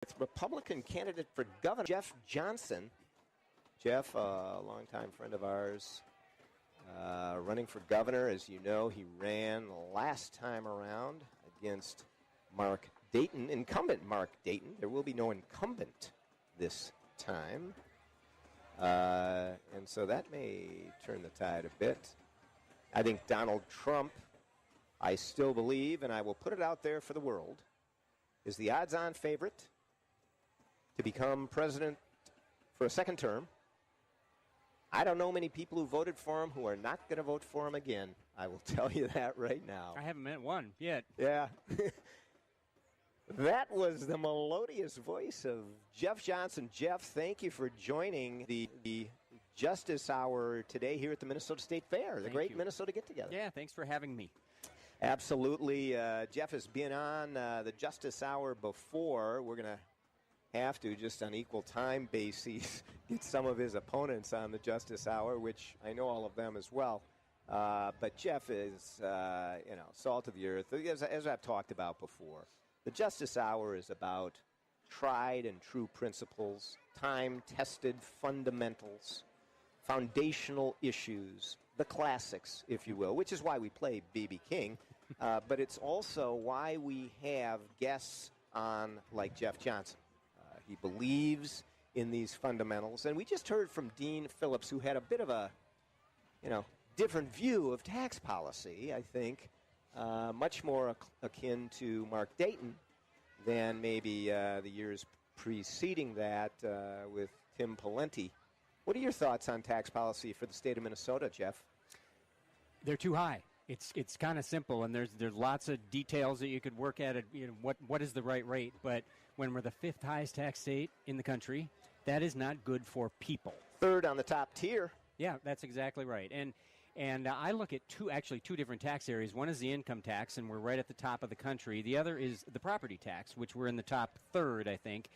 With Republican candidate for governor, Jeff Johnson. Jeff, a longtime friend of ours, running for governor. As you know, he ran last time around against Mark Dayton, incumbent Mark Dayton. There will be no incumbent this time. And so that may turn the tide a bit. I think Donald Trump, I still believe, and I will put it out there for the world, is the odds-on favorite to become president for a second term. I don't know many people who voted for him who are not going to vote for him again. I will tell you that right now. I haven't met one yet. Yeah. That was the melodious voice of Jeff Johnson. Jeff, thank you for joining the Justice Hour today here at the Minnesota State Fair, the great Minnesota get-together. Yeah, thanks for having me. Absolutely. Jeff has been on the Justice Hour before. We're going to have to, just on equal time basis, get some of his opponents on the Justice Hour, which I know all of them as well. But Jeff is, salt of the earth. As I've talked about before, the Justice Hour is about tried and true principles, time-tested fundamentals, foundational issues, the classics, if you will, which is why we play B.B. King. But it's also why we have guests on like Jeff Johnson. He believes in these fundamentals. And we just heard from Dean Phillips, who had a bit of a, different view of tax policy, I think, much more akin to Mark Dayton than maybe the years preceding that with Tim Pawlenty. What are your thoughts on tax policy for the state of Minnesota, Jeff? They're too high. It's kind of simple, and there's lots of details that you could work at it. What is the right rate? But when we're the fifth highest tax state in the country, that is not good for people. Third on the top tier. Yeah, that's exactly right. And I look at two different tax areas. One is the income tax, and we're right at the top of the country. The other is the property tax, which we're in the top third, I think.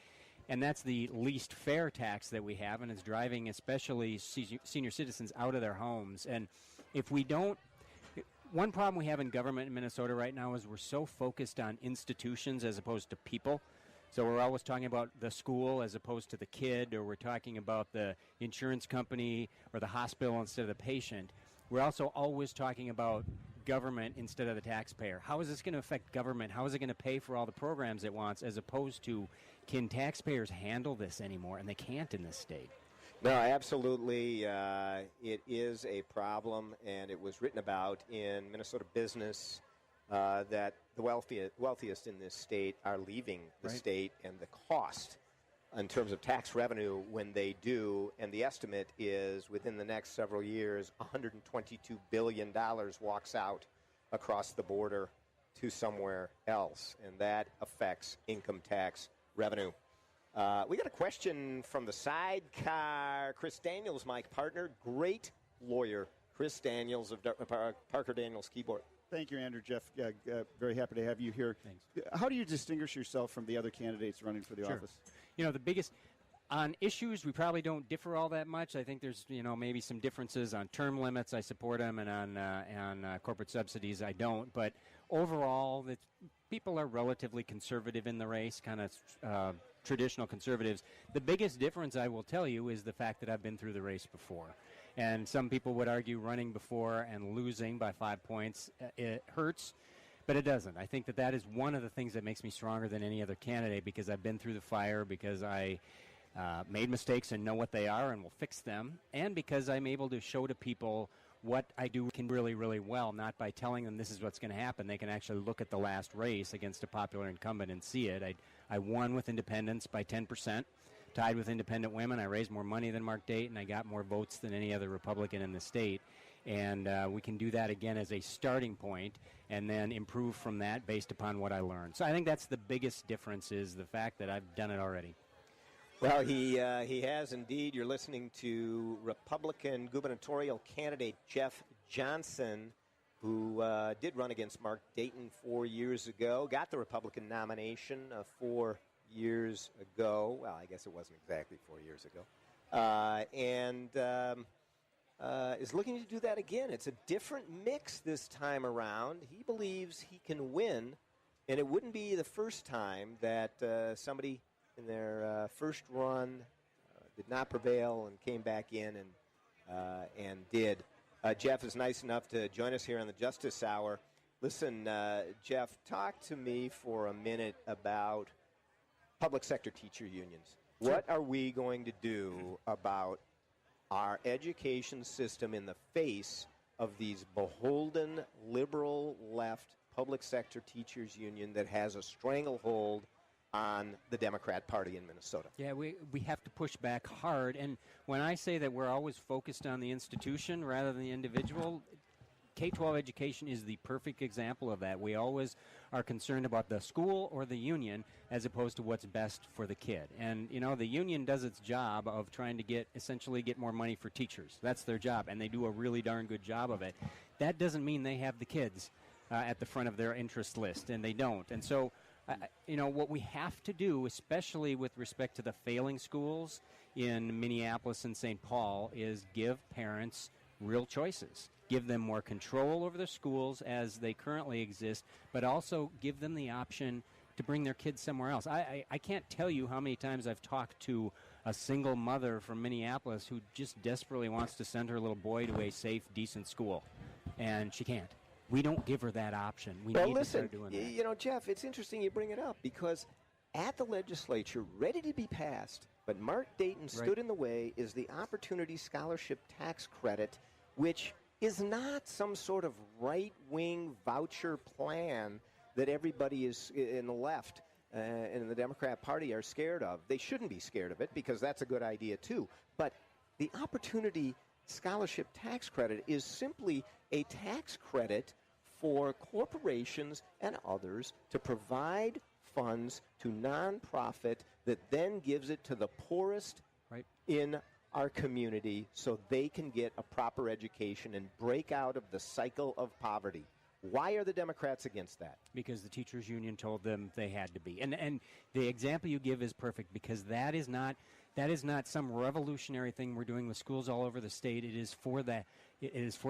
And that's the least fair tax that we have, and it's driving especially senior citizens out of their homes. And if we don't, one problem we have in government in Minnesota right now is we're so focused on institutions as opposed to people. So we're always talking about the school as opposed to the kid, or we're talking about the insurance company or the hospital instead of the patient. We're also always talking about government instead of the taxpayer. How is this going to affect government? How is it going to pay for all the programs it wants, as opposed to, can taxpayers handle this anymore? And they can't in this state. No, absolutely. It is a problem, and it was written about in Minnesota Business that the wealthiest in this state are leaving the state, and the cost in terms of tax revenue when they do, and the estimate is within the next several years, $122 billion walks out across the border to somewhere else, and that affects income tax revenue. We got a question from the sidecar. Chris Daniels, my partner, great lawyer, Chris Daniels of Parker Daniels Keyboard. Thank you, Andrew. Jeff, very happy to have you here. Thanks. How do you distinguish yourself from the other candidates running for the office? The biggest on issues, we probably don't differ all that much. I think there's, maybe some differences on term limits. I support them, and on corporate subsidies, I don't. But overall, people are relatively conservative in the race, kind of traditional conservatives. The biggest difference, I will tell you, is the fact that I've been through the race before. And some people would argue running before and losing by 5 points, it hurts, but it doesn't. I think that is one of the things that makes me stronger than any other candidate, because I've been through the fire, because I made mistakes and know what they are and will fix them, and because I'm able to show to people what I do really, really well, not by telling them this is what's going to happen. They can actually look at the last race against a popular incumbent and see it. I won with independents by 10%. Tied with independent women. I raised more money than Mark Dayton. I got more votes than any other Republican in the state. And we can do that again as a starting point and then improve from that based upon what I learned. So I think that's the biggest difference, is the fact that I've done it already. Well, he has indeed. You're listening to Republican gubernatorial candidate Jeff Johnson, who did run against Mark Dayton 4 years ago, got the Republican nomination 4 years ago. Well, I guess it wasn't exactly 4 years ago. And is looking to do that again. It's a different mix this time around. He believes he can win, and it wouldn't be the first time that somebody in their first run, did not prevail, and came back in and did. Jeff is nice enough to join us here on the Justice Hour. Listen, Jeff, talk to me for a minute about public sector teacher unions. Sure. What are we going to do about our education system in the face of these beholden, liberal left public sector teachers union that has a stranglehold on the Democrat Party in Minnesota? Yeah, we have to push back hard. And when I say that we're always focused on the institution rather than the individual, K-12 education is the perfect example of that. We always are concerned about the school or the union as opposed to what's best for the kid. And, you know, the union does its job of trying to essentially get more money for teachers. That's their job, and they do a really darn good job of it. That doesn't mean they have the kids at the front of their interest list, and they don't. And so, you know, what we have to do, especially with respect to the failing schools in Minneapolis and St. Paul, is give parents real choices. Give them more control over their schools as they currently exist, but also give them the option to bring their kids somewhere else. I can't tell you how many times I've talked to a single mother from Minneapolis who just desperately wants to send her little boy to a safe, decent school, and she can't. We don't give her that option. We need to start doing that. You know, Jeff, it's interesting you bring it up because at the legislature, ready to be passed, but Mark Dayton stood in the way, is the Opportunity Scholarship Tax Credit, which is not some sort of right-wing voucher plan that everybody is in the left and in the Democrat Party are scared of. They shouldn't be scared of it because that's a good idea too. But the Opportunity Scholarship Tax Credit is simply a tax credit for corporations and others to provide funds to nonprofit that then gives it to the poorest in our community so they can get a proper education and break out of the cycle of poverty. Why are the Democrats against that? Because the teachers union told them they had to be. And the example you give is perfect because that is not some revolutionary thing we're doing with schools all over the state. It is for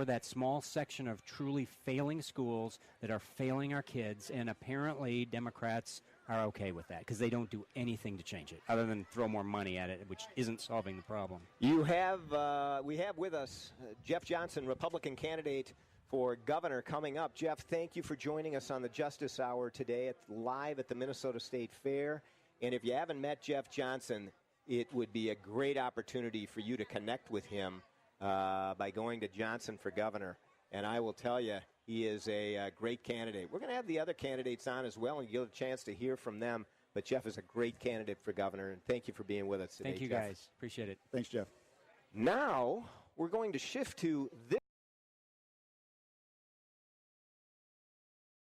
that small section of truly failing schools that are failing our kids, and apparently Democrats are okay with that because they don't do anything to change it other than throw more money at it, which isn't solving the problem. We have with us Jeff Johnson, Republican candidate for governor, coming up. Jeff, thank you for joining us on the Justice Hour today live at the Minnesota State Fair. And if you haven't met Jeff Johnson, it would be a great opportunity for you to connect with him by going to Johnson for Governor. And I will tell you, he is a great candidate. We're going to have the other candidates on as well and get a chance to hear from them. But Jeff is a great candidate for governor, and thank you for being with us today, Thank you, Jeff. guys. Appreciate it. Thanks, Jeff. Now we're going to shift to this.